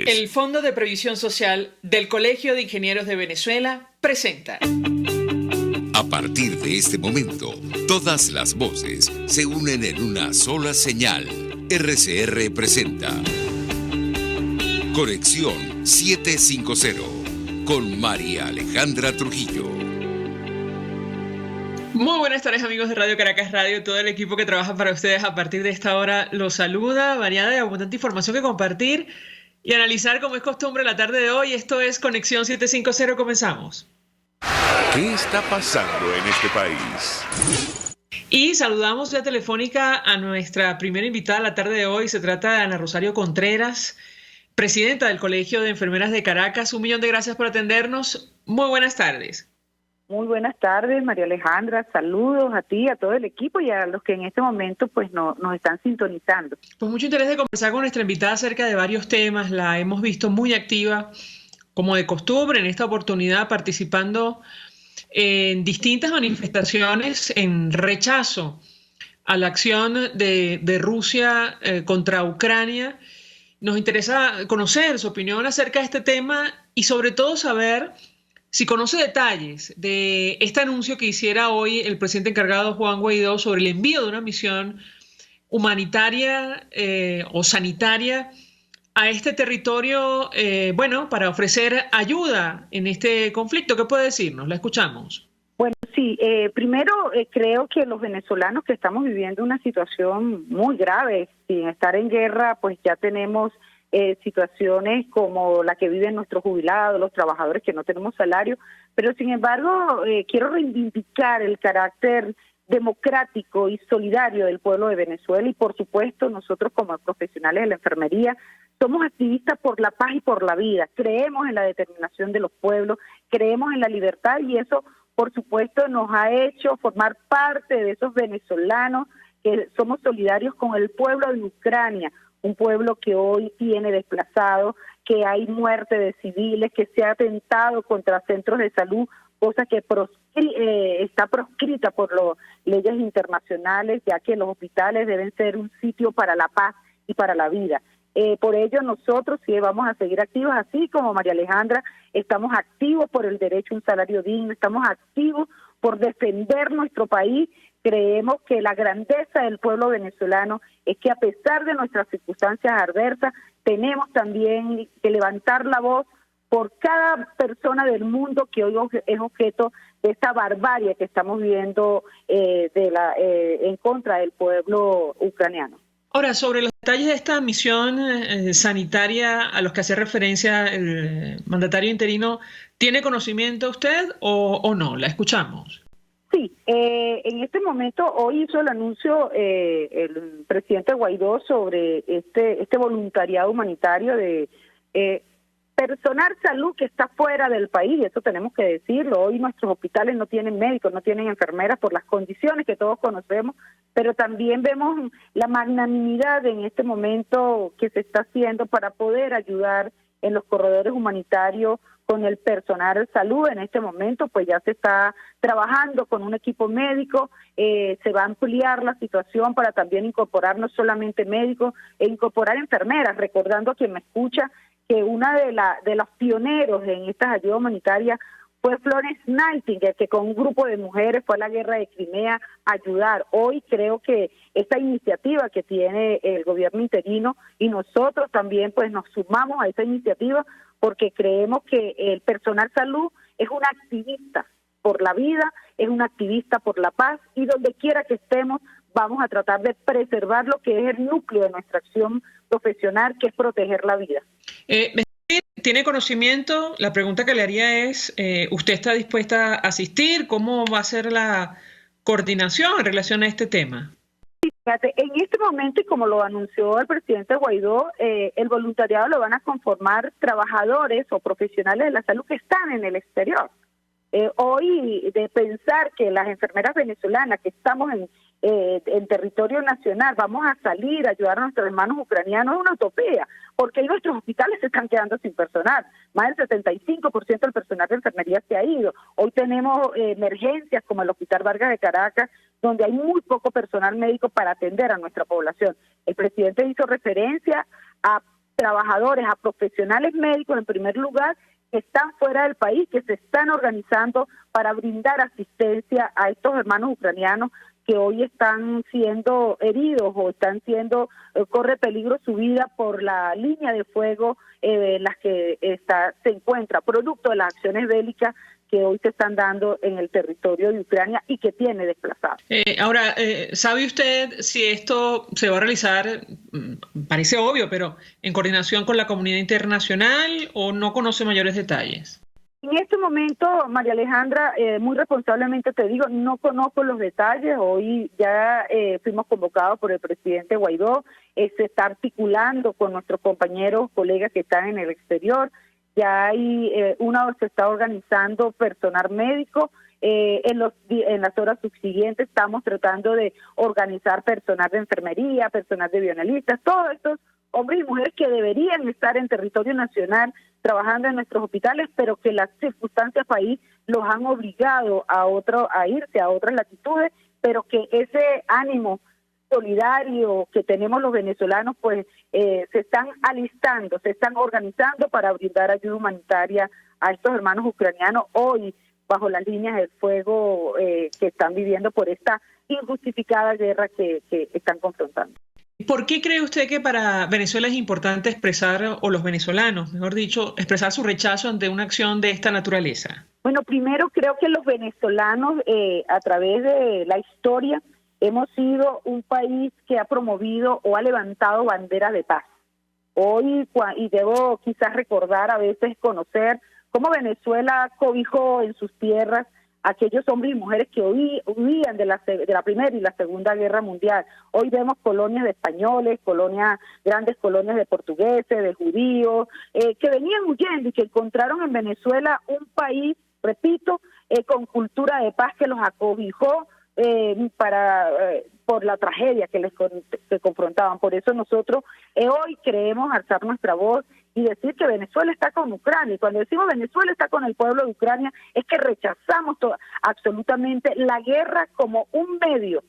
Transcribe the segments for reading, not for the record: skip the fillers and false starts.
El Fondo de Previsión Social del Colegio de Ingenieros de Venezuela presenta. A partir de este momento, todas las voces se unen en una sola señal. RCR presenta Conexión 750 con María Alejandra Trujillo. Muy buenas tardes, amigos de Radio Caracas Radio. Todo el equipo que trabaja para ustedes a partir de esta hora los saluda, variada y abundante información que compartir y analizar como es costumbre la tarde de hoy. Esto es Conexión 750. Comenzamos. ¿Qué está pasando en este país? Y saludamos ya telefónica a nuestra primera invitada la tarde de hoy. Se trata de Ana Rosario Contreras, presidenta del Colegio de Enfermeras de Caracas. 1.000.000 de gracias por atendernos. Muy buenas tardes. Muy buenas tardes, María Alejandra. Saludos a ti, a todo el equipo y a los que en este momento pues nos están sintonizando. Pues mucho interés de conversar con nuestra invitada acerca de varios temas. La hemos visto muy activa, como de costumbre, en esta oportunidad participando en distintas manifestaciones en rechazo a la acción de Rusia contra Ucrania. Nos interesa conocer su opinión acerca de este tema y sobre todo saber si conoce detalles de este anuncio que hiciera hoy el presidente encargado Juan Guaidó sobre el envío de una misión humanitaria o sanitaria a este territorio, para ofrecer ayuda en este conflicto. ¿Qué puede decirnos? La escuchamos. Bueno, sí, primero creo que los venezolanos que estamos viviendo una situación muy grave, sin estar en guerra, pues ya tenemos situaciones como la que viven nuestros jubilados, los trabajadores que no tenemos salario, pero sin embargo quiero reivindicar el carácter democrático y solidario del pueblo de Venezuela y por supuesto nosotros como profesionales de la enfermería somos activistas por la paz y por la vida, creemos en la determinación de los pueblos, creemos en la libertad y eso por supuesto nos ha hecho formar parte de esos venezolanos que somos solidarios con el pueblo de Ucrania, un pueblo que hoy tiene desplazado, que hay muerte de civiles, que se ha atentado contra centros de salud, cosa que está proscrita por las leyes internacionales, ya que los hospitales deben ser un sitio para la paz y para la vida. Por ello nosotros sí vamos a seguir activos, así como María Alejandra, estamos activos por el derecho a un salario digno, estamos activos por defender nuestro país. Creemos que la grandeza del pueblo venezolano es que a pesar de nuestras circunstancias adversas, tenemos también que levantar la voz por cada persona del mundo que hoy es objeto de esta barbarie que estamos viendo en contra del pueblo ucraniano. Ahora, sobre los detalles de esta misión sanitaria a los que hace referencia el mandatario interino, ¿tiene conocimiento usted o no? La escuchamos. Sí, en este momento hoy hizo el anuncio el presidente Guaidó sobre este voluntariado humanitario de personal salud que está fuera del país, y eso tenemos que decirlo. Hoy nuestros hospitales no tienen médicos, no tienen enfermeras por las condiciones que todos conocemos, pero también vemos la magnanimidad en este momento que se está haciendo para poder ayudar en los corredores humanitarios con el personal de salud. En este momento pues ya se está trabajando con un equipo médico, se va a ampliar la situación para también incorporar no solamente médicos, incorporar enfermeras, recordando a quien me escucha que una de los pioneros en estas ayudas humanitarias fue Florence Nightingale, que con un grupo de mujeres fue a la guerra de Crimea a ayudar. Hoy creo que esta iniciativa que tiene el gobierno interino y nosotros también pues nos sumamos a esa iniciativa porque creemos que el personal salud es un activista por la vida, es un activista por la paz y donde quiera que estemos vamos a tratar de preservar lo que es el núcleo de nuestra acción profesional, que es proteger la vida. ¿Tiene conocimiento? La pregunta que le haría es, ¿usted está dispuesta a asistir? ¿Cómo va a ser la coordinación en relación a este tema? Fíjate, en este momento, y como lo anunció el presidente Guaidó, el voluntariado lo van a conformar trabajadores o profesionales de la salud que están en el exterior. Hoy, de pensar que las enfermeras venezolanas que estamos en territorio nacional vamos a salir a ayudar a nuestros hermanos ucranianos es una utopía, porque hoy nuestros hospitales se están quedando sin personal. Más del 75% del personal de enfermería se ha ido. Hoy tenemos emergencias como el Hospital Vargas de Caracas, donde hay muy poco personal médico para atender a nuestra población. El presidente hizo referencia a trabajadores, a profesionales médicos en primer lugar, que están fuera del país, que se están organizando para brindar asistencia a estos hermanos ucranianos que hoy están siendo heridos o están siendo, corre peligro su vida por la línea de fuego en las que se encuentra, producto de las acciones bélicas que hoy se están dando en el territorio de Ucrania y que tiene desplazados. Ahora, ¿sabe usted si esto se va a realizar, parece obvio, pero en coordinación con la comunidad internacional o no conoce mayores detalles? En este momento, María Alejandra, muy responsablemente te digo, no conozco los detalles. Hoy ya fuimos convocados por el presidente Guaidó, se está articulando con nuestros compañeros, colegas que están en el exterior. Ya hay se está organizando personal médico. En las horas subsiguientes estamos tratando de organizar personal de enfermería, personal de bioanalistas, todos estos hombres y mujeres que deberían estar en territorio nacional trabajando en nuestros hospitales, pero que las circunstancias país los han obligado a irse a otras latitudes, pero que ese ánimo solidario que tenemos los venezolanos, pues se están alistando, se están organizando para brindar ayuda humanitaria a estos hermanos ucranianos hoy bajo las líneas del fuego que están viviendo por esta injustificada guerra que están confrontando. ¿Por qué cree usted que para Venezuela es importante expresar, o los venezolanos, mejor dicho, expresar su rechazo ante una acción de esta naturaleza? Bueno, primero creo que los venezolanos a través de la historia hemos sido un país que ha promovido o ha levantado banderas de paz. Hoy, y debo quizás recordar, a veces conocer cómo Venezuela cobijó en sus tierras a aquellos hombres y mujeres que huían de la Primera y la Segunda Guerra Mundial. Hoy vemos colonias de españoles, grandes colonias de portugueses, de judíos, que venían huyendo y que encontraron en Venezuela un país, repito, con cultura de paz que los acobijó por la tragedia que confrontaban. Por eso nosotros hoy queremos alzar nuestra voz y decir que Venezuela está con Ucrania. Y cuando decimos Venezuela está con el pueblo de Ucrania, es que rechazamos absolutamente la guerra como un medio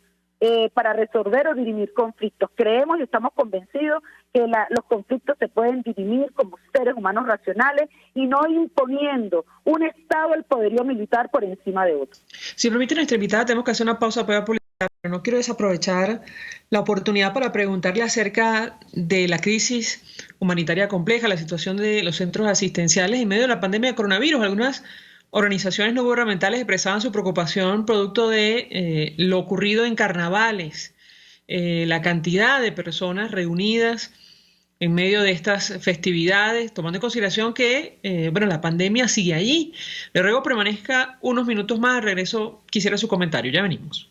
para resolver o dirimir conflictos. Creemos y estamos convencidos que los conflictos se pueden dirimir como seres humanos racionales y no imponiendo un Estado el poderío militar por encima de otro. Si permite nuestra invitada, tenemos que hacer una pausa para publicidad, pero no quiero desaprovechar la oportunidad para preguntarle acerca de la crisis humanitaria compleja, la situación de los centros asistenciales en medio de la pandemia de coronavirus. Algunas organizaciones no gubernamentales expresaban su preocupación producto de lo ocurrido en carnavales, la cantidad de personas reunidas en medio de estas festividades, tomando en consideración que la pandemia sigue allí. Le ruego permanezca unos minutos más, al regreso quisiera su comentario, ya venimos.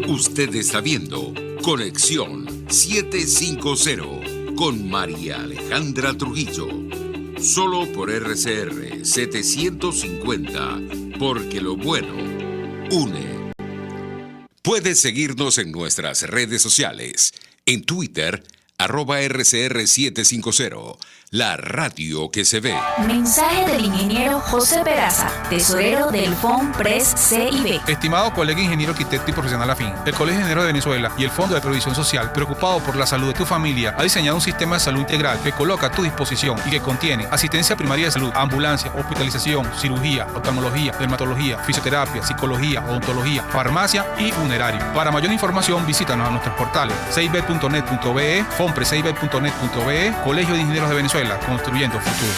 Usted está viendo Conexión 750 con María Alejandra Trujillo. Solo por RCR 750, porque lo bueno une. Puedes seguirnos en nuestras redes sociales. En Twitter, @RCR750, la radio que se ve. Mensaje del ingeniero José Peraza, tesorero del FONPRES CIB. Estimado colega ingeniero arquitecto y profesional afín, el Colegio de Ingenieros de Venezuela y el Fondo de Previsión Social, preocupado por la salud de tu familia, ha diseñado un sistema de salud integral que coloca a tu disposición y que contiene asistencia primaria de salud, ambulancia, hospitalización, cirugía, oftalmología, dermatología, fisioterapia, psicología, odontología, farmacia y funerario. Para mayor información, visítanos a nuestros portales cib.net.be, fonprescib.net.be, Colegio de Ingenieros de Venezuela, construyendo futuro.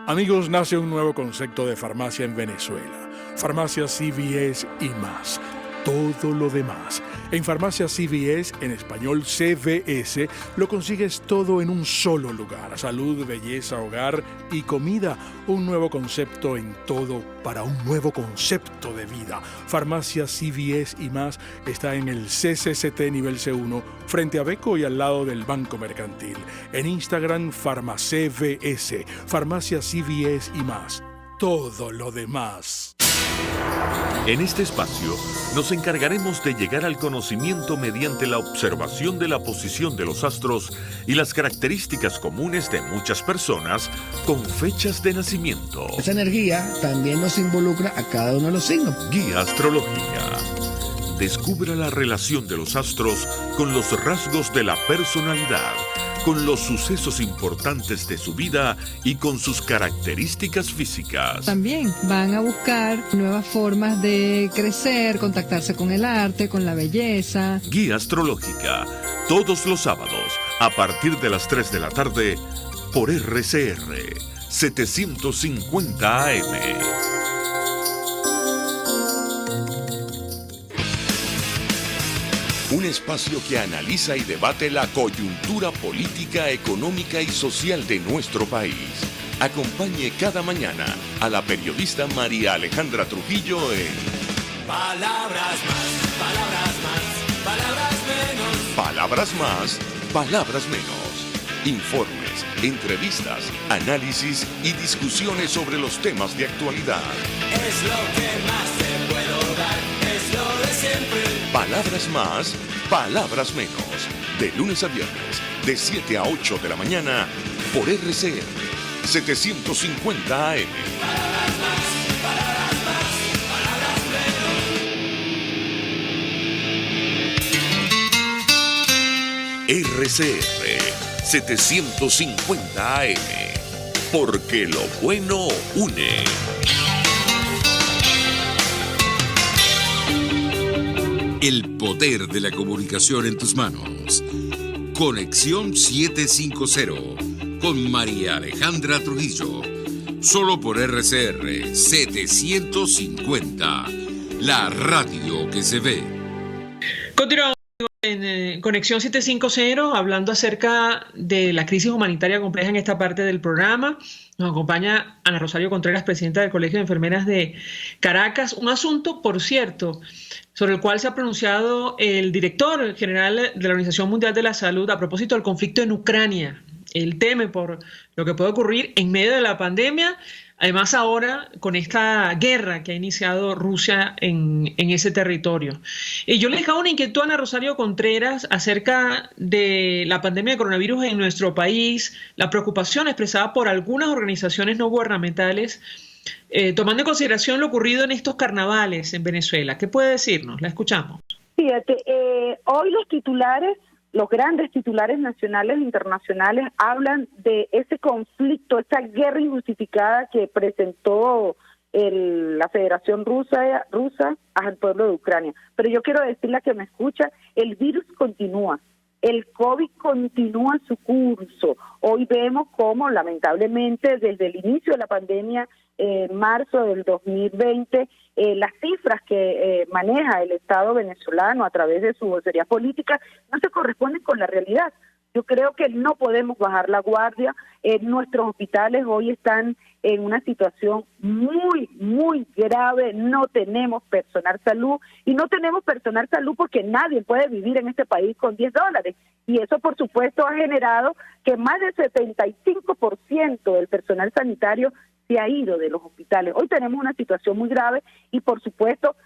Amigos, nace un nuevo concepto de farmacia en Venezuela. Farmacia CVS y más. Todo lo demás. En Farmacia CVS, en español CVS, lo consigues todo en un solo lugar. Salud, belleza, hogar y comida. Un nuevo concepto en todo para un nuevo concepto de vida. Farmacia CVS y más está en el CCCT nivel C1, frente a Beco y al lado del Banco Mercantil. En Instagram, FarmaCVS. Farmacia CVS y más. Todo lo demás. En este espacio nos encargaremos de llegar al conocimiento mediante la observación de la posición de los astros y las características comunes de muchas personas con fechas de nacimiento. Esa energía también nos involucra a cada uno de los signos. Guía Astrología. Descubra la relación de los astros con los rasgos de la personalidad, con los sucesos importantes de su vida y con sus características físicas. También van a buscar nuevas formas de crecer, contactarse con el arte, con la belleza. Guía Astrológica, todos los sábados, a partir de las 3 de la tarde, por RCR 750 AM. Un espacio que analiza y debate la coyuntura política, económica y social de nuestro país. Acompañe cada mañana a la periodista María Alejandra Trujillo en Palabras más, palabras más, palabras menos. Palabras más, palabras menos. Informes, entrevistas, análisis y discusiones sobre los temas de actualidad. Es lo que más te puedo dar, es lo de siempre. Palabras más, palabras menos. De lunes a viernes, de 7 a 8 de la mañana, por RCR 750 AM. Palabras más, palabras más, palabras menos. RCR 750 AM. Porque lo bueno une. El poder de la comunicación en tus manos. Conexión 750 con María Alejandra Trujillo. Solo por RCR 750. La radio que se ve. Continuamos en Conexión 750 hablando acerca de la crisis humanitaria compleja en esta parte del programa. Nos acompaña Ana Rosario Contreras, presidenta del Colegio de Enfermeras de Caracas. Un asunto, por cierto, sobre el cual se ha pronunciado el director general de la Organización Mundial de la Salud a propósito del conflicto en Ucrania. Él teme por lo que puede ocurrir en medio de la pandemia, además ahora con esta guerra que ha iniciado Rusia en ese territorio. Yo le dejaba una inquietud a Ana Rosario Contreras acerca de la pandemia de coronavirus en nuestro país, la preocupación expresada por algunas organizaciones no gubernamentales, tomando en consideración lo ocurrido en estos carnavales en Venezuela. ¿Qué puede decirnos? La escuchamos. Fíjate, hoy los grandes titulares nacionales e internacionales hablan de ese conflicto, esa guerra injustificada que presentó la Federación Rusa al pueblo de Ucrania. Pero yo quiero decirle a que me escucha, el virus continúa. El COVID continúa su curso. Hoy vemos cómo, lamentablemente, desde el inicio de la pandemia, en marzo del 2020, las cifras que maneja el Estado venezolano a través de su vocería política no se corresponden con la realidad. Yo creo que no podemos bajar la guardia. Nuestros hospitales hoy están en una situación muy, muy grave. No tenemos personal salud, y no tenemos personal salud porque nadie puede vivir en este país con $10. Y eso, por supuesto, ha generado que más del 75% del personal sanitario se ha ido de los hospitales. Hoy tenemos una situación muy grave y, por supuesto,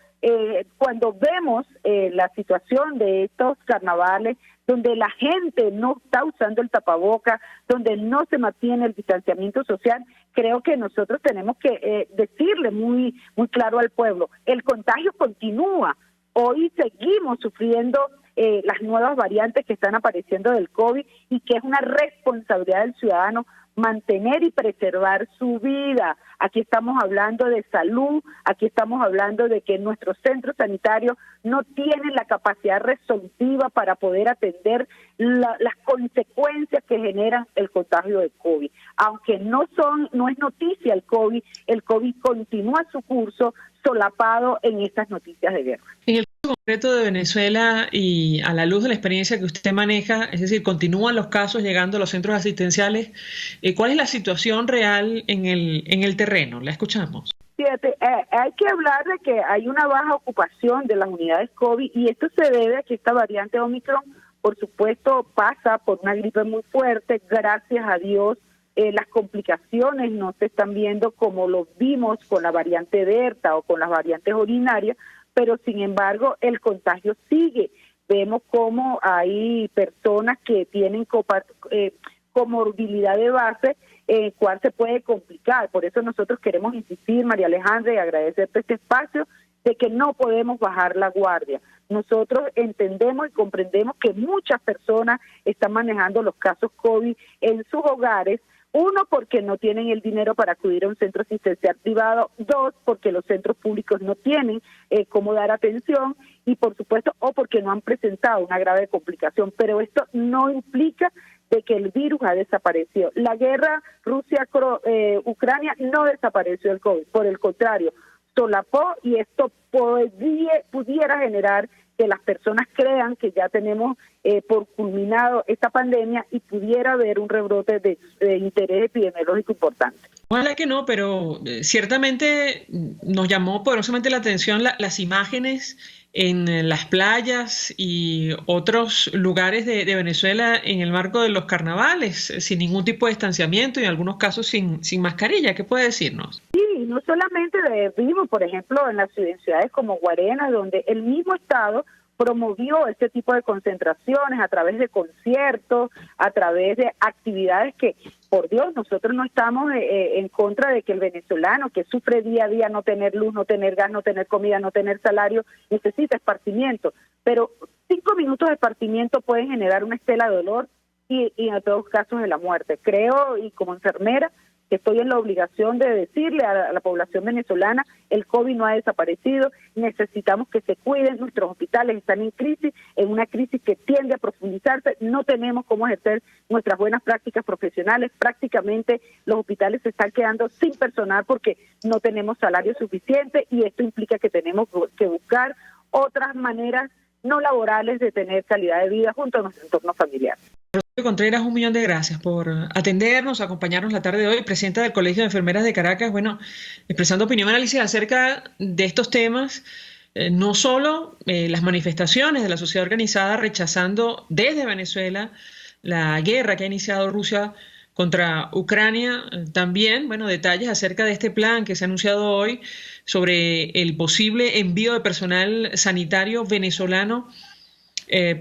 cuando vemos la situación de estos carnavales, donde la gente no está usando el tapaboca, donde no se mantiene el distanciamiento social, creo que nosotros tenemos que decirle muy, muy claro al pueblo, el contagio continúa. Hoy seguimos sufriendo las nuevas variantes que están apareciendo del COVID, y que es una responsabilidad del ciudadano mantener y preservar su vida. Aquí estamos hablando de salud, aquí estamos hablando de que nuestros centros sanitarios no tienen la capacidad resolutiva para poder atender las consecuencias que generan el contagio de COVID. Aunque no es noticia el COVID continúa su curso solapado en estas noticias de guerra. En el caso concreto de Venezuela, y a la luz de la experiencia que usted maneja, es decir, continúan los casos llegando a los centros asistenciales, ¿cuál es la situación real en el terreno? La escuchamos. Fíjate, hay que hablar de que hay una baja ocupación de las unidades COVID, y esto se debe a que esta variante Omicron, por supuesto, pasa por una gripe muy fuerte. Gracias a Dios, las complicaciones no se están viendo como lo vimos con la variante Delta o con las variantes urinarias, pero sin embargo el contagio sigue. Vemos cómo hay personas que tienen comorbilidad de base, cual se puede complicar. Por eso nosotros queremos insistir, María Alejandra, y agradecerte este espacio, de que no podemos bajar la guardia. Nosotros entendemos y comprendemos que muchas personas están manejando los casos COVID en sus hogares. Uno, porque no tienen el dinero para acudir a un centro asistencial privado. Dos, porque los centros públicos no tienen cómo dar atención. Y por supuesto, o porque no han presentado una grave complicación. Pero esto no implica de que el virus ha desaparecido. La guerra Rusia-Ucrania no desapareció el COVID. Por el contrario, solapó, y esto pudiera generar que las personas crean que ya tenemos por culminado esta pandemia y pudiera haber un rebrote de interés epidemiológico importante. Ojalá que no, pero ciertamente nos llamó poderosamente la atención las imágenes en las playas y otros lugares de Venezuela en el marco de los carnavales, sin ningún tipo de distanciamiento y en algunos casos sin mascarilla. ¿Qué puede decirnos? Sí, no solamente vimos, por ejemplo, en ciudades como Guarena, donde el mismo Estado promovió este tipo de concentraciones a través de conciertos, a través de actividades que, por Dios, nosotros no estamos en contra de que el venezolano que sufre día a día no tener luz, no tener gas, no tener comida, no tener salario, necesita esparcimiento. Pero 5 minutos de esparcimiento pueden generar una estela de dolor y en todos casos de la muerte. Creo, y como enfermera, que estoy en la obligación de decirle a la población venezolana, el COVID no ha desaparecido, necesitamos que se cuiden, nuestros hospitales están en crisis, en una crisis que tiende a profundizarse, no tenemos cómo ejercer nuestras buenas prácticas profesionales, prácticamente los hospitales se están quedando sin personal porque no tenemos salario suficiente, y esto implica que tenemos que buscar otras maneras no laborales de tener calidad de vida junto a nuestro entorno familiar. Contreras, 1.000.000 de gracias por atendernos, acompañarnos la tarde de hoy, presidenta del Colegio de Enfermeras de Caracas, expresando opinión y análisis acerca de estos temas, no solo las manifestaciones de la sociedad organizada rechazando desde Venezuela la guerra que ha iniciado Rusia contra Ucrania, también, detalles acerca de este plan que se ha anunciado hoy sobre el posible envío de personal sanitario venezolano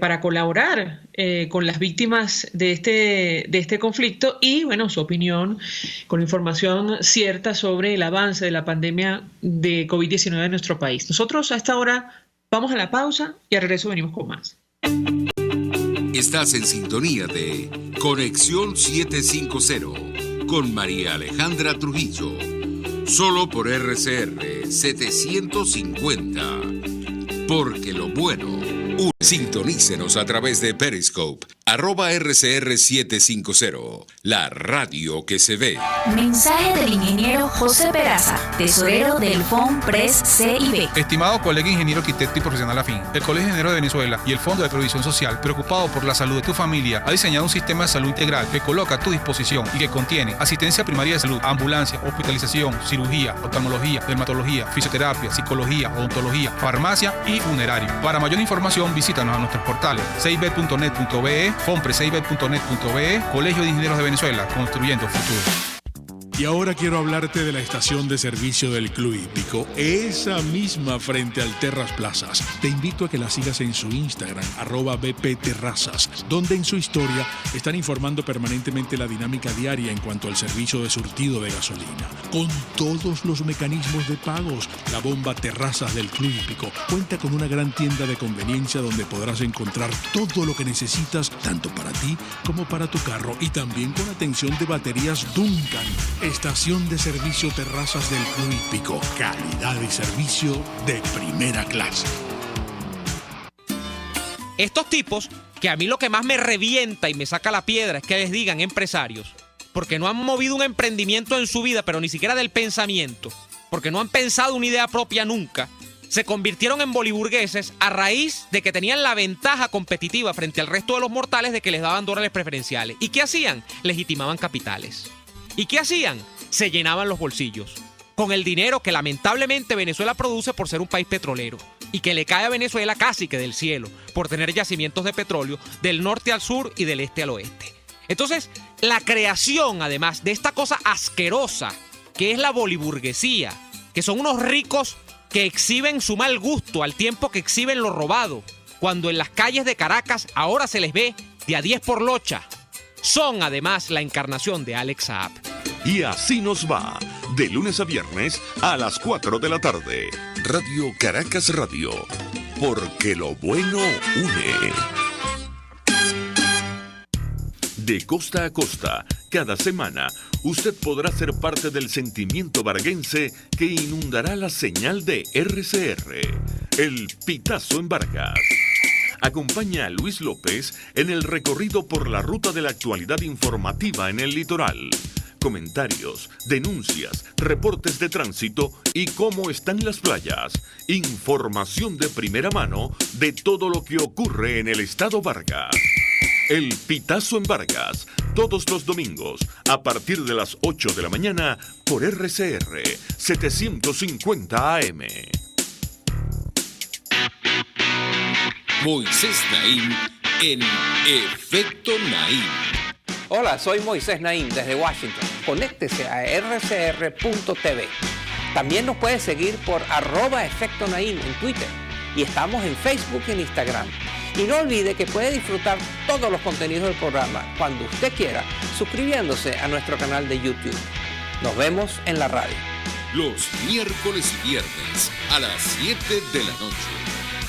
para colaborar con las víctimas de este conflicto y, su opinión con información cierta sobre el avance de la pandemia de COVID-19 en nuestro país. Nosotros a esta hora vamos a la pausa y al regreso venimos con más. Estás en sintonía de Conexión 750 con María Alejandra Trujillo, solo por RCR 750, porque lo bueno... Sintonícenos a través de Periscope, @RCR750, la radio que se ve. Mensaje del ingeniero José Peraza, tesorero del FONPRES CIB. Estimado colega ingeniero, arquitecto y profesional afín, el Colegio de Ingenieros de Venezuela y el Fondo de Previsión Social, preocupado por la salud de tu familia, ha diseñado un sistema de salud integral que coloca a tu disposición y que contiene asistencia primaria de salud, ambulancia, hospitalización, cirugía, oftalmología, dermatología, fisioterapia, psicología, odontología, farmacia y funerario. Para mayor información, visítanos a nuestros portales cib.net.be, fonprescib.net.be, Colegio de Ingenieros de Venezuela, construyendo futuro. Y ahora quiero hablarte de la estación de servicio del Club Hípico, esa misma frente al Terras Plazas. Te invito a que la sigas en su Instagram, @bpterrazas, donde en su historia están informando permanentemente la dinámica diaria en cuanto al servicio de surtido de gasolina. Con todos los mecanismos de pagos, la bomba Terrazas del Club Hípico cuenta con una gran tienda de conveniencia donde podrás encontrar todo lo que necesitas, tanto para ti como para tu carro, y también con atención de baterías Duncan. Estación de servicio Terrazas del Club Hípico. Calidad y servicio de primera clase. Estos tipos, que a mí lo que más me revienta y me saca la piedra es que les digan empresarios, porque no han movido un emprendimiento en su vida, pero ni siquiera del pensamiento, porque no han pensado una idea propia nunca, se convirtieron en boliburgueses a raíz de que tenían la ventaja competitiva frente al resto de los mortales de que les daban dólares preferenciales. ¿Y qué hacían? Legitimaban capitales. ¿Y qué hacían? Se llenaban los bolsillos con el dinero que lamentablemente Venezuela produce por ser un país petrolero y que le cae a Venezuela casi que del cielo por tener yacimientos de petróleo del norte al sur y del este al oeste. Entonces, la creación, además de esta cosa asquerosa que es la boliburguesía, que son unos ricos que exhiben su mal gusto al tiempo que exhiben lo robado, cuando en las calles de Caracas ahora se les ve de a 10 por locha, son además la encarnación de Alex Saab. Y así nos va, de lunes a viernes a las 4 de la tarde. Radio Caracas Radio, porque lo bueno une. De costa a costa, cada semana, usted podrá ser parte del sentimiento varguense que inundará la señal de RCR, el Pitazo en Vargas. Acompaña a Luis López en el recorrido por la ruta de la actualidad informativa en el litoral. Comentarios, denuncias, reportes de tránsito y cómo están las playas. Información de primera mano de todo lo que ocurre en el estado Vargas. El Pitazo en Vargas, todos los domingos, a partir de las 8 de la mañana, por RCR 750 AM. Moisés Naim en Efecto Naim. Hola, soy Moisés Naim desde Washington. Conéctese a rcr.tv. También nos puede seguir por @Efecto Naim en Twitter. Y estamos en Facebook y en Instagram. Y no olvide que puede disfrutar todos los contenidos del programa cuando usted quiera, suscribiéndose a nuestro canal de YouTube. Nos vemos en la radio. Los miércoles y viernes a las 7 de la noche.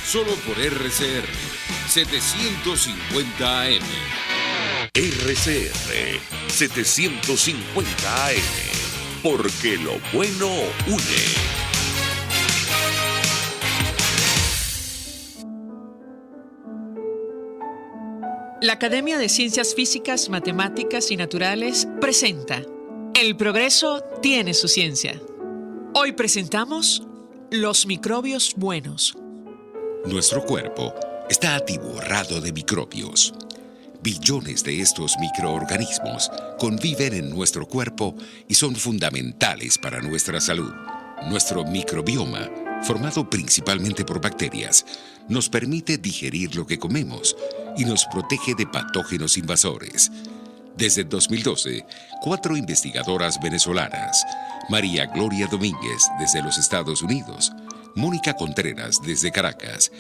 Solo por RCR 750 AM. RCR 750 AM, porque lo bueno une. La Academia de Ciencias Físicas, Matemáticas y Naturales presenta El progreso tiene su ciencia. Hoy presentamos los microbios buenos. Nuestro cuerpo está atiborrado de microbios. Billones de estos microorganismos conviven en nuestro cuerpo y son fundamentales para nuestra salud. Nuestro microbioma, formado principalmente por bacterias, nos permite digerir lo que comemos y nos protege de patógenos invasores. Desde 2012, 4 investigadoras venezolanas, María Gloria Domínguez desde los Estados Unidos, Mónica Contreras desde Caracas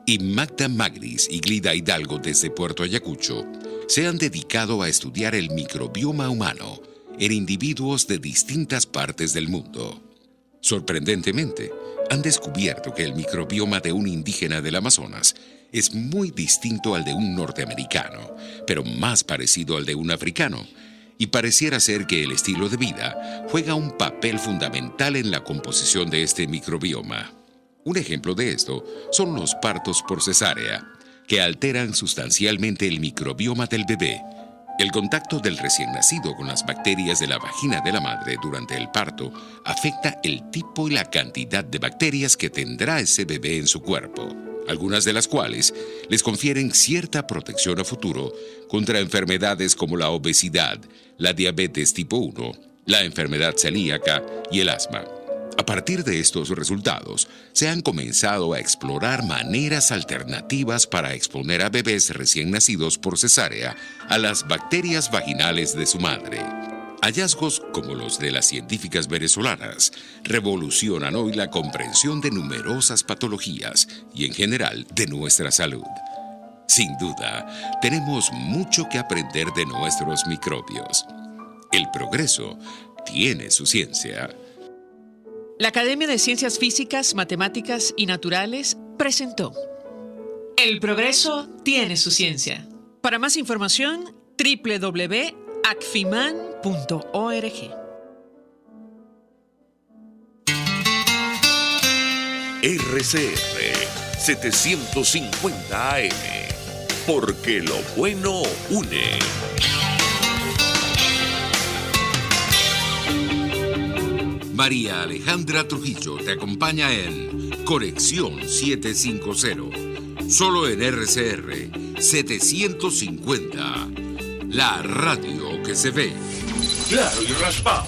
y Magda Magris y Glida Hidalgo desde Puerto Ayacucho, se han dedicado a estudiar el microbioma humano en individuos de distintas partes del mundo. Sorprendentemente, han descubierto que el microbioma de un indígena del Amazonas es muy distinto al de un norteamericano, pero más parecido al de un africano, y pareciera ser que el estilo de vida juega un papel fundamental en la composición de este microbioma. Un ejemplo de esto son los partos por cesárea, que alteran sustancialmente el microbioma del bebé. El contacto del recién nacido con las bacterias de la vagina de la madre durante el parto afecta el tipo y la cantidad de bacterias que tendrá ese bebé en su cuerpo, algunas de las cuales les confieren cierta protección a futuro contra enfermedades como la obesidad, la diabetes tipo 1, la enfermedad celíaca y el asma. A partir de estos resultados, se han comenzado a explorar maneras alternativas para exponer a bebés recién nacidos por cesárea a las bacterias vaginales de su madre. Hallazgos como los de las científicas venezolanas revolucionan hoy la comprensión de numerosas patologías y en general de nuestra salud. Sin duda, tenemos mucho que aprender de nuestros microbios. El progreso tiene su ciencia. La Academia de Ciencias Físicas, Matemáticas y Naturales presentó El progreso tiene su ciencia. Para más información, www.acfiman.org. RCR 750 AM, porque lo bueno une. María Alejandra Trujillo te acompaña en Conexión 750, solo en RCR 750, la radio que se ve. Claro y raspado.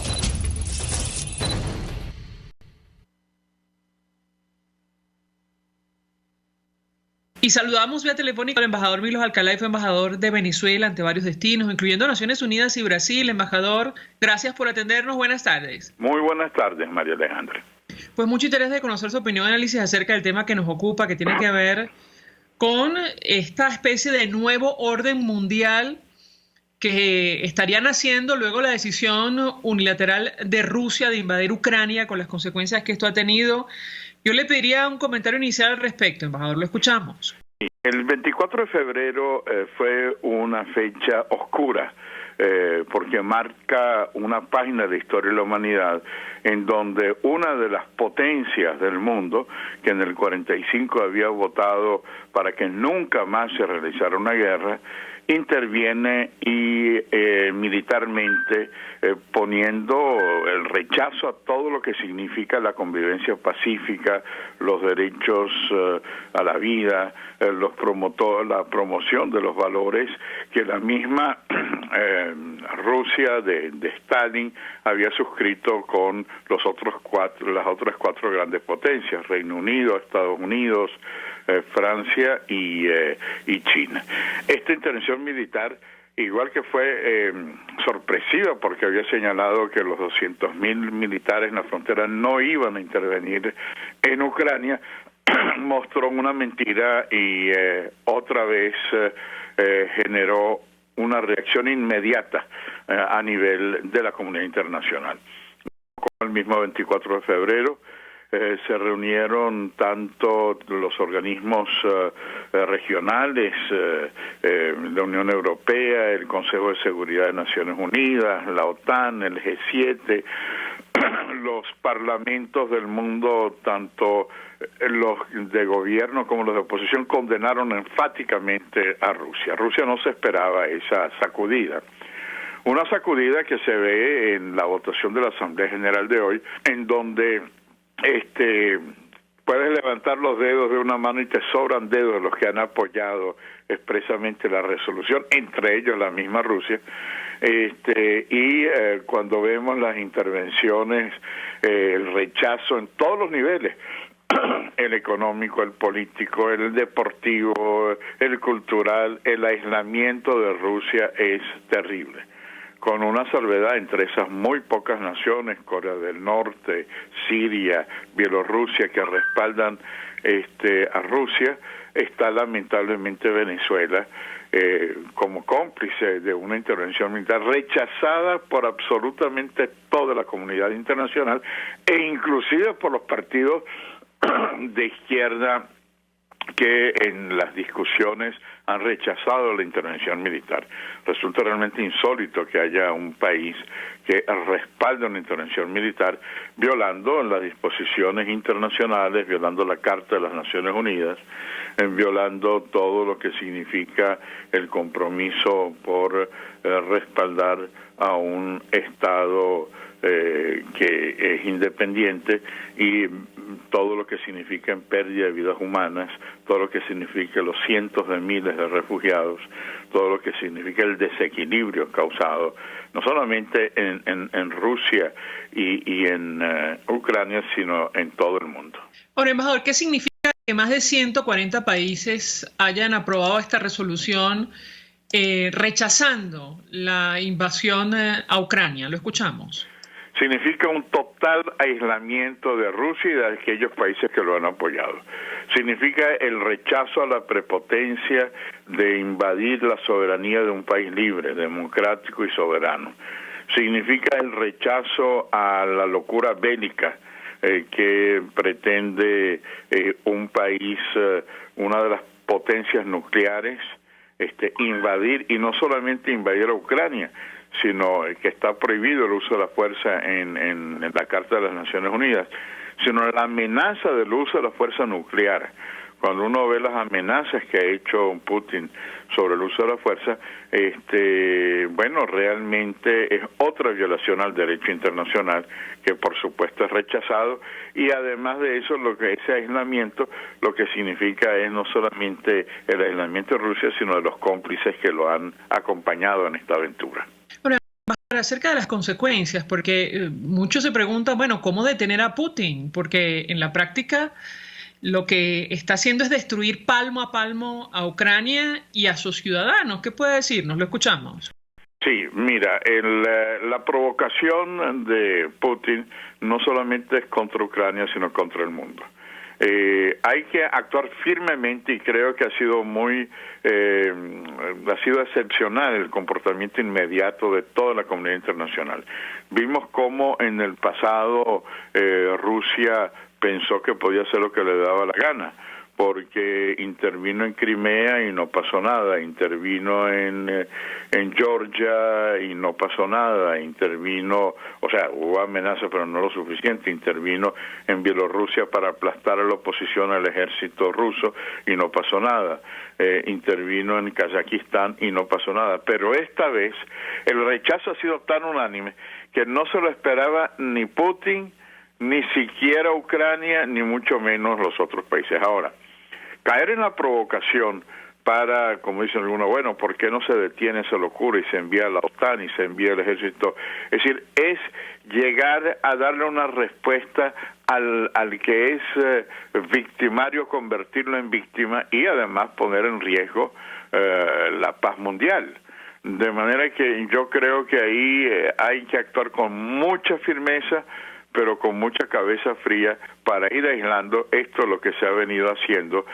Y saludamos vía telefónica al embajador Milos Alcalá, y fue embajador de Venezuela ante varios destinos, incluyendo Naciones Unidas y Brasil. Embajador, gracias por atendernos. Buenas tardes. Muy buenas tardes, María Alejandra. Pues mucho interés de conocer su opinión y análisis acerca del tema que nos ocupa, que tiene que ver con esta especie de nuevo orden mundial que estarían haciendo luego la decisión unilateral de Rusia de invadir Ucrania con las consecuencias que esto ha tenido. Yo le pediría un comentario inicial al respecto, embajador, lo escuchamos. El 24 de febrero fue una fecha oscura, porque marca una página de la historia de la humanidad en donde una de las potencias del mundo, que en el 45 había votado para que nunca más se realizara una guerra, interviene y militarmente poniendo el rechazo a todo lo que significa la convivencia pacífica, los derechos a la vida, la promoción de los valores que la misma Rusia de Stalin había suscrito con las otras cuatro grandes potencias: Reino Unido, Estados Unidos, Francia y China. Esta intervención militar, igual que fue sorpresiva porque había señalado que los 200.000 militares en la frontera no iban a intervenir en Ucrania, mostró una mentira y otra vez generó una reacción inmediata a nivel de la comunidad internacional. El mismo 24 de febrero se reunieron tanto los organismos regionales, la Unión Europea, el Consejo de Seguridad de Naciones Unidas, la OTAN, el G7, los parlamentos del mundo, tanto los de gobierno como los de oposición, condenaron enfáticamente a Rusia. Rusia no se esperaba esa sacudida. Una sacudida que se ve en la votación de la Asamblea General de hoy, en donde puedes levantar los dedos de una mano y te sobran dedos de los que han apoyado expresamente la resolución, entre ellos la misma Rusia. Cuando vemos las intervenciones, el rechazo en todos los niveles, el económico, el político, el deportivo, el cultural, el aislamiento de Rusia es terrible, con una salvedad entre esas muy pocas naciones, Corea del Norte, Siria, Bielorrusia, que respaldan a Rusia. Está lamentablemente Venezuela como cómplice de una intervención militar rechazada por absolutamente toda la comunidad internacional e inclusive por los partidos de izquierda que en las discusiones han rechazado la intervención militar. Resulta realmente insólito que haya un país que respalde una intervención militar violando las disposiciones internacionales, violando la Carta de las Naciones Unidas, violando todo lo que significa el compromiso por respaldar a un Estado que es independiente, y todo lo que significa en pérdida de vidas humanas, todo lo que significa los cientos de miles de refugiados, todo lo que significa el desequilibrio causado no solamente en Rusia y en Ucrania, sino en todo el mundo. Ahora, embajador, ¿qué significa que más de 140 países hayan aprobado esta resolución rechazando la invasión a Ucrania? Lo escuchamos. Significa un total aislamiento de Rusia y de aquellos países que lo han apoyado. Significa el rechazo a la prepotencia de invadir la soberanía de un país libre, democrático y soberano. Significa el rechazo a la locura bélica que pretende un país, una de las potencias nucleares, invadir, y no solamente invadir a Ucrania, sino que está prohibido el uso de la fuerza en la Carta de las Naciones Unidas, sino la amenaza del uso de la fuerza nuclear. Cuando uno ve las amenazas que ha hecho Putin sobre el uso de la fuerza, realmente es otra violación al derecho internacional que por supuesto es rechazado, y además de eso, ese aislamiento lo que significa es no solamente el aislamiento de Rusia, sino de los cómplices que lo han acompañado en esta aventura. Bueno, acerca de las consecuencias, porque muchos se preguntan, ¿cómo detener a Putin? Porque en la práctica lo que está haciendo es destruir palmo a palmo a Ucrania y a sus ciudadanos. ¿Qué puede decirnos? Lo escuchamos. Sí, mira, la provocación de Putin no solamente es contra Ucrania, sino contra el mundo. Hay que actuar firmemente y creo que ha sido excepcional el comportamiento inmediato de toda la comunidad internacional. Vimos cómo en el pasado Rusia pensó que podía hacer lo que le daba la gana, porque intervino en Crimea y no pasó nada, intervino en Georgia y no pasó nada, hubo amenazas pero no lo suficiente, intervino en Bielorrusia para aplastar a la oposición al ejército ruso y no pasó nada, intervino en Kazajistán y no pasó nada, pero esta vez el rechazo ha sido tan unánime que no se lo esperaba ni Putin, ni siquiera Ucrania, ni mucho menos los otros países. Ahora, caer en la provocación para, como dicen algunos, bueno, ¿por qué no se detiene esa locura y se envía a la OTAN y se envía el ejército? Es decir, es llegar a darle una respuesta al que es victimario, convertirlo en víctima y además poner en riesgo la paz mundial. De manera que yo creo que ahí hay que actuar con mucha firmeza, pero con mucha cabeza fría para ir aislando esto, lo que se ha venido haciendo,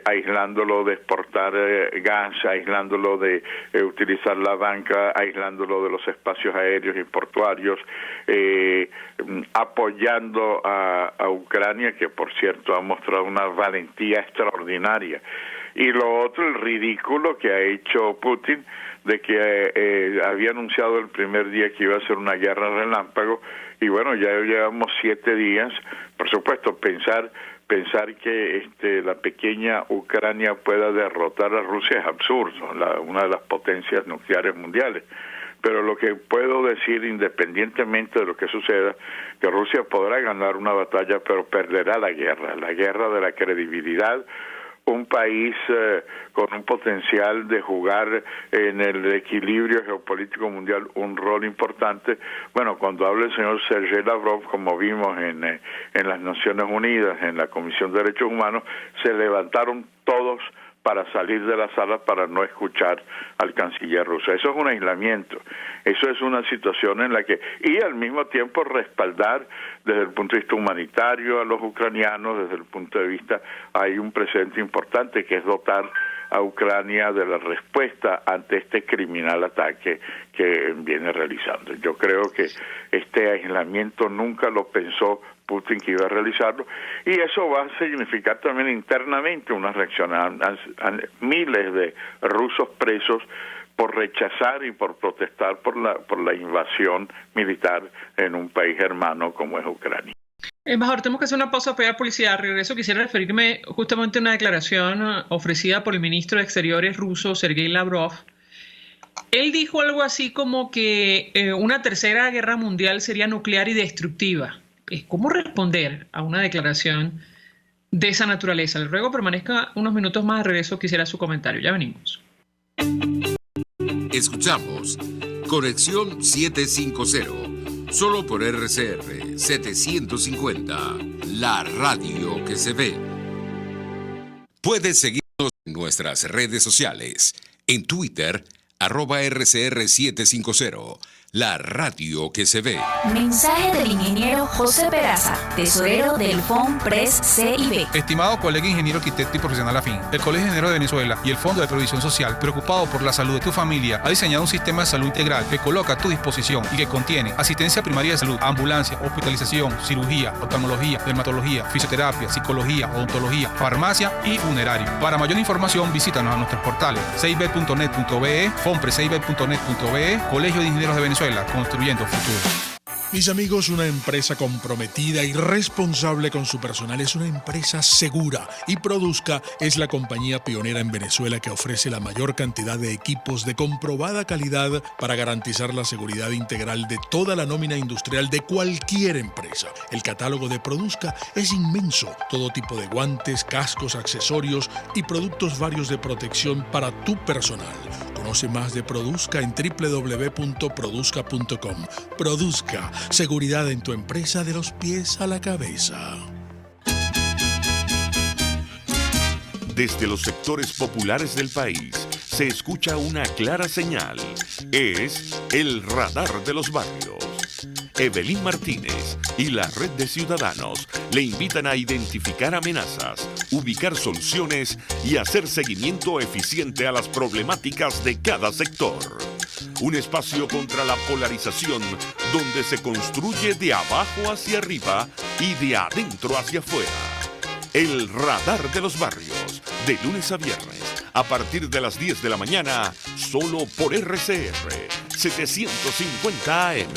aislándolo de exportar gas, aislándolo de utilizar la banca, aislándolo de los espacios aéreos y portuarios, apoyando a Ucrania, que por cierto ha mostrado una valentía extraordinaria. Y lo otro, el ridículo que ha hecho Putin, de que había anunciado el primer día que iba a ser una guerra relámpago, y bueno, ya llevamos 7 días. Por supuesto, pensar que la pequeña Ucrania pueda derrotar a Rusia es absurdo, una de las potencias nucleares mundiales. Pero lo que puedo decir, independientemente de lo que suceda, que Rusia podrá ganar una batalla, pero perderá la guerra de la credibilidad. Un país con un potencial de jugar en el equilibrio geopolítico mundial un rol importante. Bueno, cuando habla el señor Sergei Lavrov, como vimos en las Naciones Unidas, en la Comisión de Derechos Humanos, se levantaron todos para salir de la sala para no escuchar al canciller ruso. Eso es un aislamiento, eso es una situación en la que, y al mismo tiempo respaldar desde el punto de vista humanitario a los ucranianos, desde el punto de vista, hay un presente importante que es dotar a Ucrania de la respuesta ante este criminal ataque que viene realizando. Yo creo que este aislamiento nunca lo pensó Putin que iba a realizarlo, y eso va a significar también internamente una reacción a miles de rusos presos por rechazar y por protestar por la invasión militar en un país hermano como es Ucrania. Embajador, tenemos que hacer una pausa para ir a publicidad. Regreso, quisiera referirme justamente a una declaración ofrecida por el ministro de Exteriores ruso, Sergei Lavrov. Él dijo algo así como que una tercera guerra mundial sería nuclear y destructiva. ¿Cómo responder a una declaración de esa naturaleza? Le ruego permanezca unos minutos más. De regreso, quisiera su comentario. Ya venimos. Escuchamos Conexión 750, solo por RCR 750, la radio que se ve. Puedes seguirnos en nuestras redes sociales, en Twitter, @RCR750, la radio que se ve. Mensaje del ingeniero José Peraza, tesorero del FONPRES CIB. Estimado colega ingeniero arquitecto y profesional afín, el Colegio de Ingenieros de Venezuela y el Fondo de Previsión Social, preocupado por la salud de tu familia, ha diseñado un sistema de salud integral que coloca a tu disposición y que contiene asistencia primaria de salud, ambulancia, hospitalización, cirugía, oftalmología, dermatología, fisioterapia, psicología, odontología, farmacia y funerario. Para mayor información, visítanos a nuestros portales cib.net.be, fonprescib.net.be, Colegio de Ingenieros de Venezuela, construyendo futuro. Mis amigos, una empresa comprometida y responsable con su personal es una empresa segura, y Produzca es la compañía pionera en Venezuela que ofrece la mayor cantidad de equipos de comprobada calidad para garantizar la seguridad integral de toda la nómina industrial de cualquier empresa. El catálogo de Produzca es inmenso, todo tipo de guantes, cascos, accesorios y productos varios de protección para tu personal. Conoce más de Produzca en www.produzca.com. Produzca, seguridad en tu empresa de los pies a la cabeza. Desde los sectores populares del país se escucha una clara señal. Es el radar de los barrios. Evelyn Martínez y la Red de Ciudadanos le invitan a identificar amenazas, ubicar soluciones y hacer seguimiento eficiente a las problemáticas de cada sector. Un espacio contra la polarización donde se construye de abajo hacia arriba y de adentro hacia afuera. El Radar de los Barrios, de lunes a viernes, a partir de las 10 de la mañana, solo por RCR 750 AM.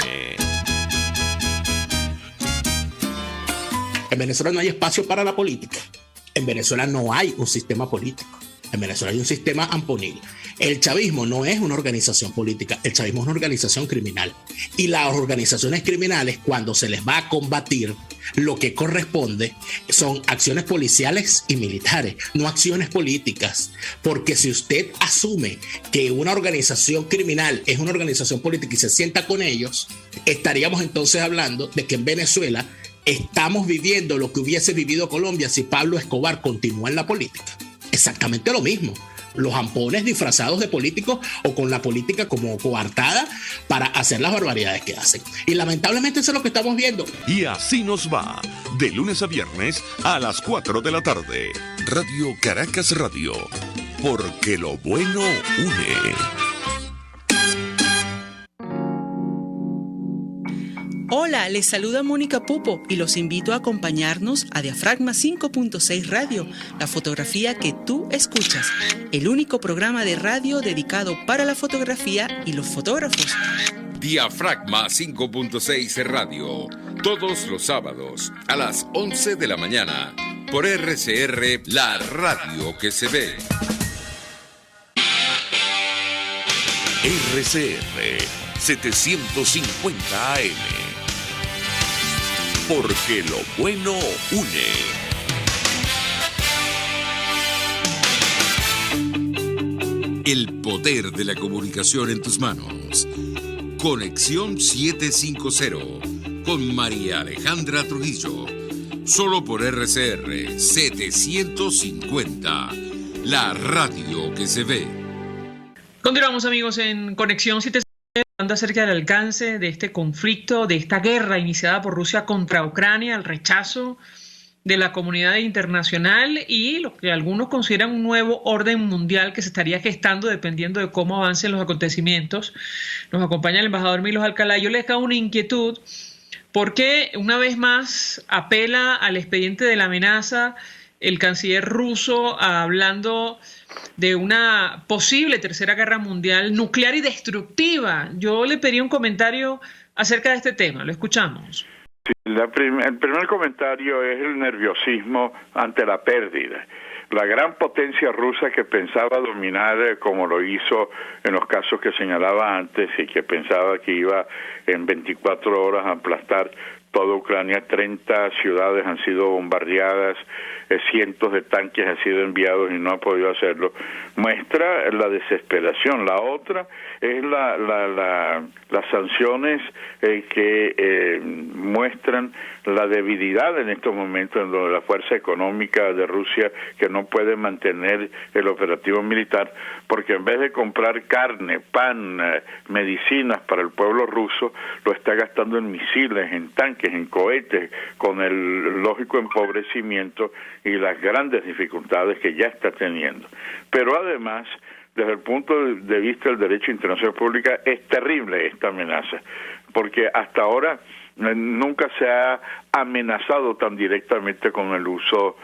En Venezuela no hay espacio para la política. En Venezuela no hay un sistema político. En Venezuela hay un sistema amponil. El chavismo no es una organización política, el chavismo es una organización criminal. Y las organizaciones criminales, cuando se les va a combatir, lo que corresponde son acciones policiales y militares, no acciones políticas. Porque si usted asume que una organización criminal es una organización política y se sienta con ellos, estaríamos entonces hablando de que en Venezuela estamos viviendo lo que hubiese vivido Colombia si Pablo Escobar continúa en la política. Exactamente lo mismo. Los ampones disfrazados de políticos o con la política como coartada para hacer las barbaridades que hacen. Y lamentablemente eso es lo que estamos viendo. Y así nos va, de lunes a viernes a las 4 de la tarde. Radio Caracas Radio, porque lo bueno une. Hola, les saluda Mónica Pupo y los invito a acompañarnos a Diafragma 5.6 Radio, la fotografía que tú escuchas, el único programa de radio dedicado para la fotografía y los fotógrafos. Diafragma 5.6 Radio, todos los sábados a las 11 de la mañana, por RCR, la radio que se ve. RCR 750 AM. Porque lo bueno une. El poder de la comunicación en tus manos. Conexión 750 con María Alejandra Trujillo. Solo por RCR 750. La radio que se ve. Continuamos, amigos, en Conexión 750. Hablando acerca del alcance de este conflicto, de esta guerra iniciada por Rusia contra Ucrania, el rechazo de la comunidad internacional y lo que algunos consideran un nuevo orden mundial que se estaría gestando dependiendo de cómo avancen los acontecimientos. Nos acompaña el embajador Milos Alcalá. Yo les hago una inquietud porque una vez más apela al expediente de la amenaza el canciller ruso hablando de una posible tercera guerra mundial nuclear y destructiva. Yo le pedí un comentario acerca de este tema. Lo escuchamos. Sí, el primer comentario es el nerviosismo ante la pérdida. La gran potencia rusa que pensaba dominar, como lo hizo en los casos que señalaba antes, y que pensaba que iba en 24 horas a aplastar toda Ucrania, 30 ciudades han sido bombardeadas, cientos de tanques han sido enviados y no ha podido hacerlo, muestra la desesperación. La otra es las sanciones que muestran la debilidad en estos momentos en donde la fuerza económica de Rusia que no puede mantener el operativo militar, porque en vez de comprar carne, pan, medicinas para el pueblo ruso, lo está gastando en misiles, en tanques, en cohetes, con el lógico empobrecimiento y las grandes dificultades que ya está teniendo. Pero además, desde el punto de vista del derecho internacional público, es terrible esta amenaza, porque hasta ahora nunca se ha amenazado tan directamente con el uso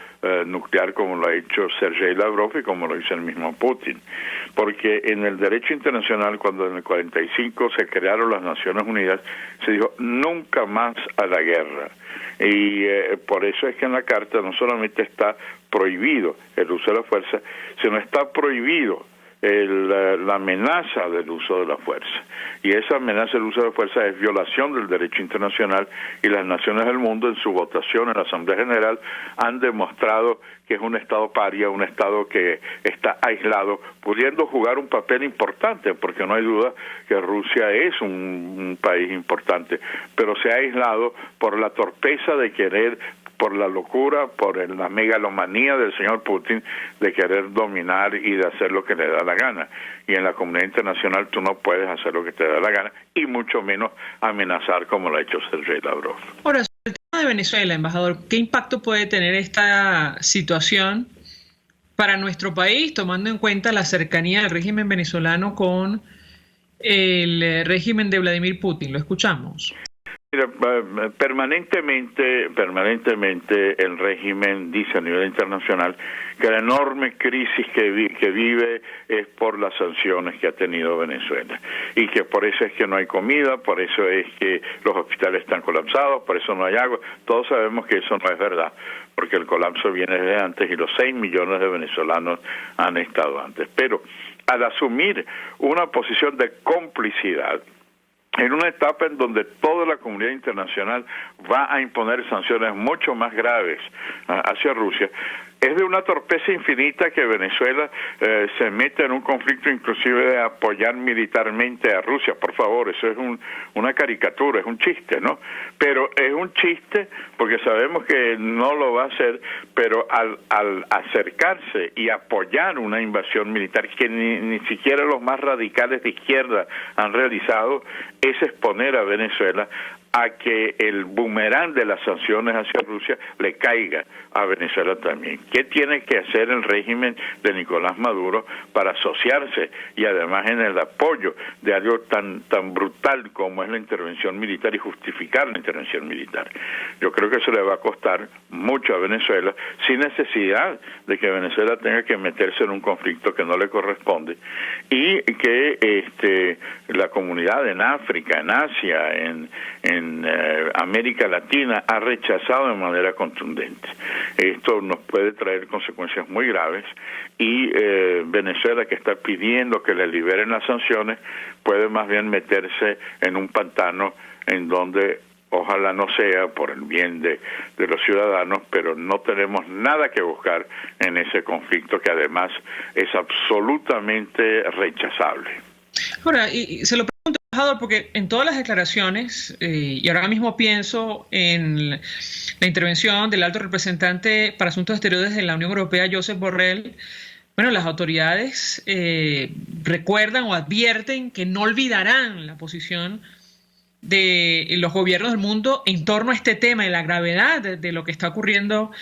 nuclear como lo ha hecho Sergei Lavrov y como lo hizo el mismo Putin, porque en el derecho internacional, cuando en el 45 se crearon las Naciones Unidas, se dijo nunca más a la guerra, y por eso es que en la Carta no solamente está prohibido el uso de la fuerza, sino está prohibido la amenaza del uso de la fuerza, y esa amenaza del uso de la fuerza es violación del derecho internacional, y las naciones del mundo en su votación en la Asamblea General han demostrado que es un Estado paria, un Estado que está aislado, pudiendo jugar un papel importante, porque no hay duda que Rusia es un país importante, pero se ha aislado por la torpeza de querer por la locura, por la megalomanía del señor Putin de querer dominar y de hacer lo que le da la gana. Y en la comunidad internacional tú no puedes hacer lo que te da la gana, y mucho menos amenazar como lo ha hecho Sergei Lavrov. Ahora, sobre el tema de Venezuela, embajador, ¿qué impacto puede tener esta situación para nuestro país, tomando en cuenta la cercanía del régimen venezolano con el régimen de Vladimir Putin? Lo escuchamos. Mira, permanentemente el régimen dice a nivel internacional que la enorme crisis que vive es por las sanciones que ha tenido Venezuela, y que por eso es que no hay comida, por eso es que los hospitales están colapsados, por eso no hay agua. Todos sabemos que eso no es verdad, porque el colapso viene desde antes y los 6 millones de venezolanos han estado antes. Pero al asumir una posición de complicidad en una etapa en donde toda la comunidad internacional va a imponer sanciones mucho más graves hacia Rusia, es de una torpeza infinita que Venezuela se meta en un conflicto inclusive de apoyar militarmente a Rusia. Por favor, eso es una caricatura, es un chiste, ¿no? Pero es un chiste porque sabemos que no lo va a hacer, pero al acercarse y apoyar una invasión militar que ni siquiera los más radicales de izquierda han realizado, es exponer a Venezuela a que el boomerang de las sanciones hacia Rusia le caiga a Venezuela también. ¿Qué tiene que hacer el régimen de Nicolás Maduro para asociarse y además en el apoyo de algo tan brutal como es la intervención militar y justificar la intervención militar? Yo creo que eso le va a costar mucho a Venezuela, sin necesidad de que Venezuela tenga que meterse en un conflicto que no le corresponde, y que la comunidad en África, en Asia, en América Latina ha rechazado de manera contundente. Esto nos puede traer consecuencias muy graves, y Venezuela, que está pidiendo que le liberen las sanciones, puede más bien meterse en un pantano en donde ojalá no sea por el bien de los ciudadanos, pero no tenemos nada que buscar en ese conflicto que además es absolutamente rechazable. Ahora, y se lo pregunto, embajador, porque en todas las declaraciones, y ahora mismo pienso en la intervención del alto representante para asuntos exteriores de la Unión Europea, Josep Borrell, bueno, las autoridades recuerdan o advierten que no olvidarán la posición de los gobiernos del mundo en torno a este tema y la gravedad de lo que está ocurriendo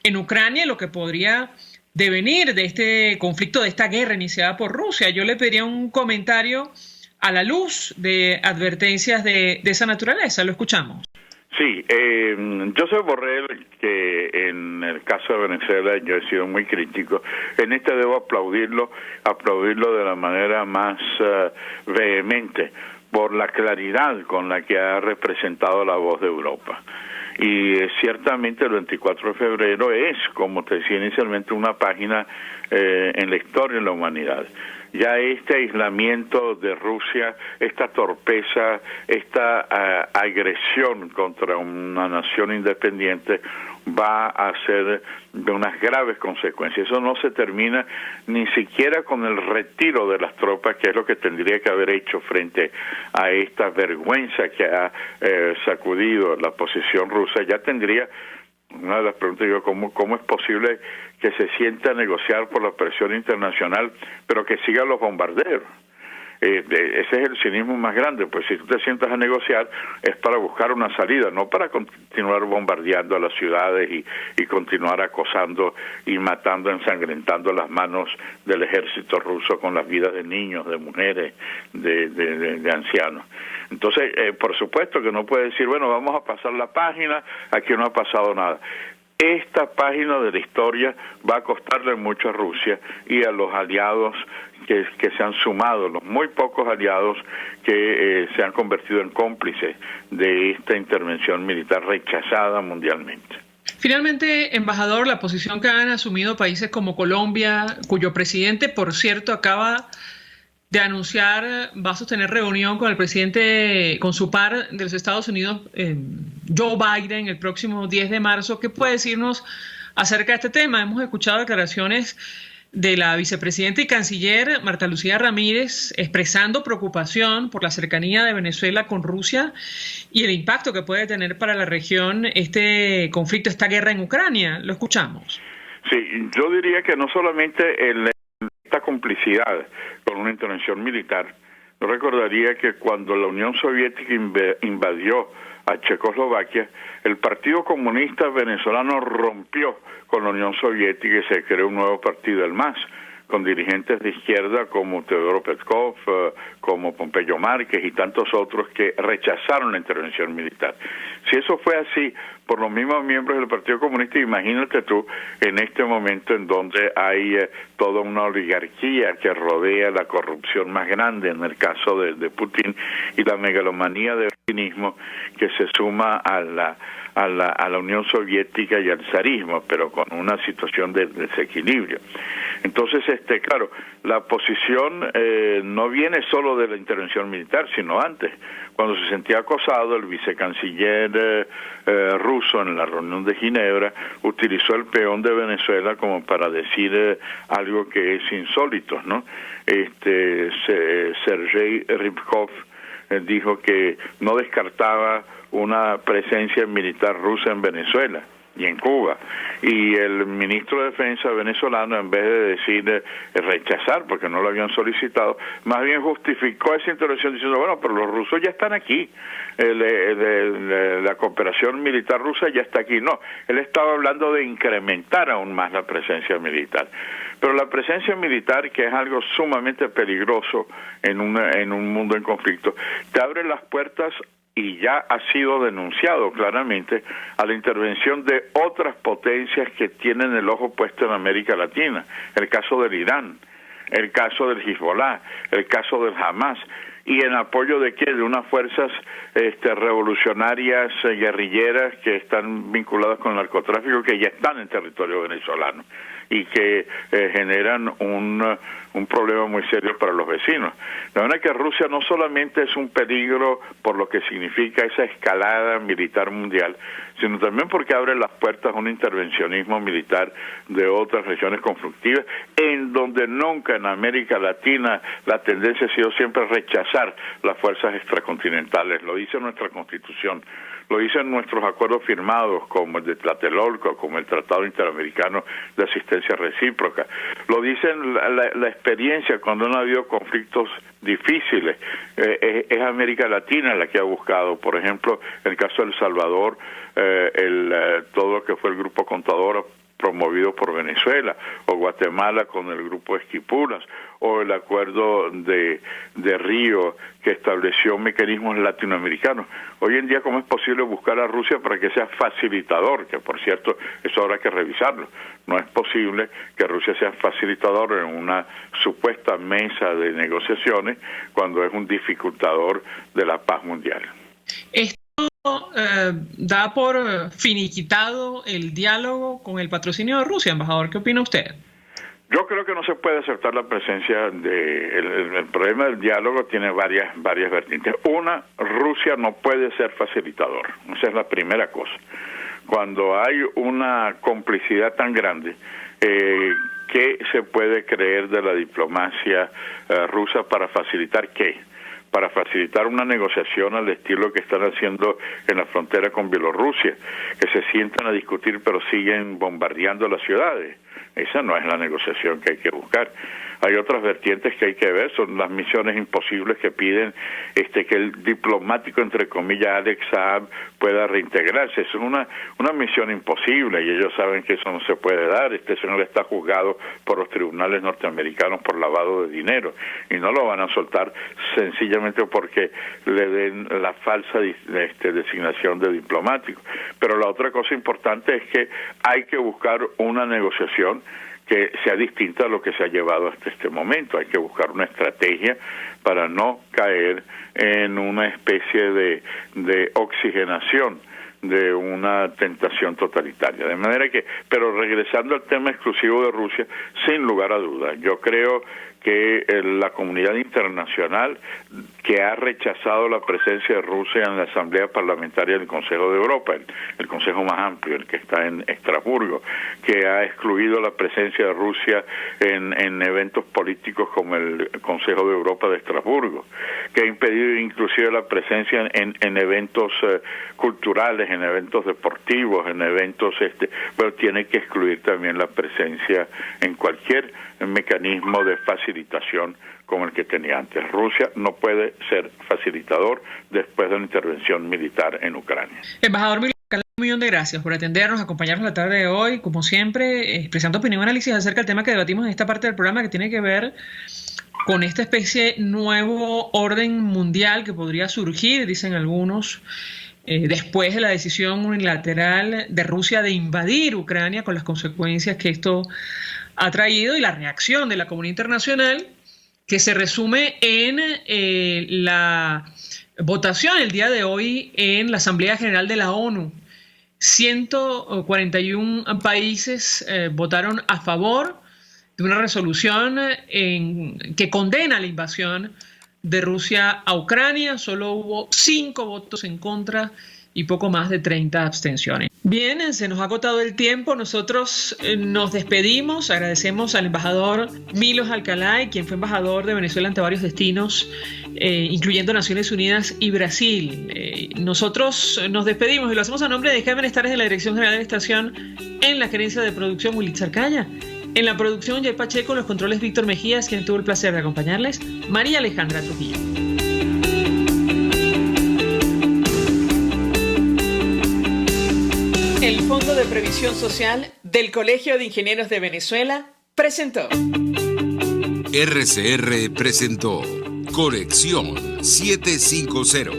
en Ucrania y lo que podría devenir de este conflicto, de esta guerra iniciada por Rusia. Yo le pediría un comentario a la luz de advertencias de esa naturaleza. Lo escuchamos. Sí, Josep Borrell, que en el caso de Venezuela yo he sido muy crítico, en este debo aplaudirlo de la manera más vehemente, por la claridad con la que ha representado la voz de Europa. Y ciertamente el 24 de febrero es, como te decía inicialmente, una página en la historia de la humanidad. Ya este aislamiento de Rusia, esta torpeza, esta agresión contra una nación independiente va a ser de unas graves consecuencias. Eso no se termina ni siquiera con el retiro de las tropas, que es lo que tendría que haber hecho frente a esta vergüenza que ha sacudido la posición rusa. Ya tendría, una de las preguntas, digo, ¿cómo es posible que se sienta a negociar por la presión internacional, pero que sigan los bombardeos? Ese es el cinismo más grande, pues si tú te sientas a negociar es para buscar una salida, no para continuar bombardeando a las ciudades y continuar acosando y matando, ensangrentando las manos del ejército ruso con las vidas de niños, de mujeres, de ancianos. Entonces, por supuesto que no puede decir, bueno, vamos a pasar la página, aquí no ha pasado nada. Esta página de la historia va a costarle mucho a Rusia y a los aliados que se han sumado, los muy pocos aliados que se han convertido en cómplices de esta intervención militar rechazada mundialmente. Finalmente, embajador, la posición que han asumido países como Colombia, cuyo presidente, por cierto, acaba de anunciar, va a sostener reunión con el presidente, con su par de los Estados Unidos, Joe Biden, el próximo 10 de marzo. ¿Qué puede decirnos acerca de este tema? Hemos escuchado declaraciones de la vicepresidenta y canciller Marta Lucía Ramírez expresando preocupación por la cercanía de Venezuela con Rusia y el impacto que puede tener para la región este conflicto, esta guerra en Ucrania. Lo escuchamos. Sí, yo diría que no solamente esta complicidad con una intervención militar. Yo recordaría que cuando la Unión Soviética invadió a Checoslovaquia, el Partido Comunista Venezolano rompió con la Unión Soviética y se creó un nuevo partido, el MAS, con dirigentes de izquierda como Teodoro Petkov, como Pompeyo Márquez y tantos otros que rechazaron la intervención militar. Si eso fue así por los mismos miembros del Partido Comunista, imagínate tú en este momento en donde hay toda una oligarquía que rodea la corrupción más grande en el caso de Putin y la megalomanía de putinismo que se suma a la Unión Soviética y al zarismo, pero con una situación de desequilibrio. Entonces, claro, la posición no viene solo de la intervención militar, sino antes. Cuando se sentía acosado, el vicecanciller ruso en la reunión de Ginebra utilizó el peón de Venezuela como para decir algo que es insólito, ¿no? Sergei Rybkov dijo que no descartaba una presencia militar rusa en Venezuela y en Cuba, y el ministro de Defensa venezolano, en vez de decir rechazar porque no lo habían solicitado, más bien justificó esa intervención diciendo, bueno, pero los rusos ya están aquí, la cooperación militar rusa ya está aquí. No, él estaba hablando de incrementar aún más la presencia militar, pero la presencia militar, que es algo sumamente peligroso en un mundo en conflicto, te abre las puertas, y ya ha sido denunciado claramente, a la intervención de otras potencias que tienen el ojo puesto en América Latina. El caso del Irán, el caso del Hezbollah, el caso del Hamas. ¿Y en apoyo de qué? De unas fuerzas revolucionarias, guerrilleras, que están vinculadas con el narcotráfico, que ya están en territorio venezolano y que generan un problema muy serio para los vecinos. De manera que Rusia no solamente es un peligro por lo que significa esa escalada militar mundial, sino también porque abre las puertas a un intervencionismo militar de otras regiones conflictivas, en donde nunca en América Latina la tendencia ha sido siempre rechazar las fuerzas extracontinentales. Lo dice nuestra Constitución, lo dicen nuestros acuerdos firmados, como el de Tlatelolco, como el Tratado Interamericano de Asistencia Recíproca. Lo dicen la experiencia cuando han habido conflictos difíciles. Es América Latina la que ha buscado, por ejemplo, el caso de El Salvador, todo lo que fue el Grupo Contadora promovido por Venezuela, o Guatemala con el Grupo Esquipulas, o el acuerdo de Río que estableció mecanismos latinoamericanos. Hoy en día, ¿cómo es posible buscar a Rusia para que sea facilitador? Que, por cierto, eso habrá que revisarlo. No es posible que Rusia sea facilitador en una supuesta mesa de negociaciones cuando es un dificultador de la paz mundial. Da por finiquitado el diálogo con el patrocinio de Rusia, embajador. ¿Qué opina usted? Yo creo que no se puede aceptar la presencia el problema del diálogo tiene varias vertientes. Una, Rusia no puede ser facilitador. Esa es la primera cosa. Cuando hay una complicidad tan grande, ¿qué se puede creer de la diplomacia rusa para facilitar qué? Para facilitar una negociación al estilo que están haciendo en la frontera con Bielorrusia, que se sientan a discutir pero siguen bombardeando las ciudades. Esa no es la negociación que hay que buscar. Hay otras vertientes que hay que ver, son las misiones imposibles que piden que el diplomático, entre comillas, Alex Saab, pueda reintegrarse. Es una misión imposible y ellos saben que eso no se puede dar. Este señor está juzgado por los tribunales norteamericanos por lavado de dinero y no lo van a soltar sencillamente porque le den la falsa designación de diplomático. Pero la otra cosa importante es que hay que buscar una negociación que sea distinta a lo que se ha llevado hasta este momento. Hay que buscar una estrategia para no caer en una especie de oxigenación de una tentación totalitaria. De manera que, pero regresando al tema exclusivo de Rusia, sin lugar a dudas, yo creo que la comunidad internacional, que ha rechazado la presencia de Rusia en la Asamblea Parlamentaria del Consejo de Europa, el consejo más amplio, el que está en Estrasburgo, que ha excluido la presencia de Rusia en eventos políticos como el Consejo de Europa de Estrasburgo, que ha impedido inclusive la presencia en eventos culturales, en eventos deportivos, en eventos, pero tiene que excluir también la presencia en cualquier mecanismo de facilitación como el que tenía antes. Rusia no puede ser facilitador después de la intervención militar en Ucrania. Embajador Milo, un millón de gracias por atendernos, acompañarnos la tarde de hoy, como siempre, expresando opinión y análisis acerca del tema que debatimos en esta parte del programa, que tiene que ver con esta especie de nuevo orden mundial que podría surgir, dicen algunos, después de la decisión unilateral de Rusia de invadir Ucrania, con las consecuencias que esto ha traído y la reacción de la comunidad internacional, que se resume en la votación el día de hoy en la Asamblea General de la ONU. 141 países votaron a favor de una resolución que condena la invasión de Rusia a Ucrania. Solo hubo 5 votos en contra y poco más de 30 abstenciones. Bien, se nos ha agotado el tiempo. Nosotros nos despedimos. Agradecemos al embajador Milos Alcalay, quien fue embajador de Venezuela ante varios destinos, incluyendo Naciones Unidas y Brasil. Nosotros nos despedimos y lo hacemos a nombre de Jaime Estares de la Dirección General de la Estación, en la gerencia de producción Wilitz Arcaya, en la producción Jay Pacheco, los controles Víctor Mejías, quien tuvo el placer de acompañarles, María Alejandra Trujillo. El Fondo de Previsión Social del Colegio de Ingenieros de Venezuela presentó. RCR presentó Conexión 750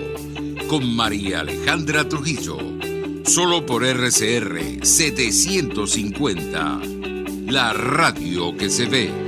con María Alejandra Trujillo. Solo por RCR 750, la radio que se ve.